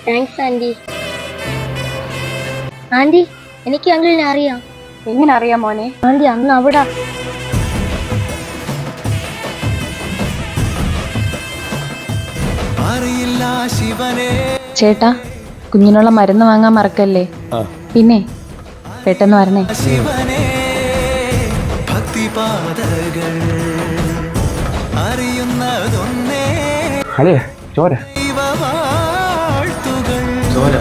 Thanks anti. Anti, എനിക്ക് അങ്കിളിനെ അറിയാം. എങ്ങനെ അറിയാം മോനെ? ആന്റി, അന്ന് അവിടെ ചേട്ടാ, കുഞ്ഞിനുള്ള മരുന്ന് വാങ്ങാൻ മറക്കല്ലേ. പിന്നെ പെട്ടെന്ന് വരണേ. അല്ലേ ചോര ചോര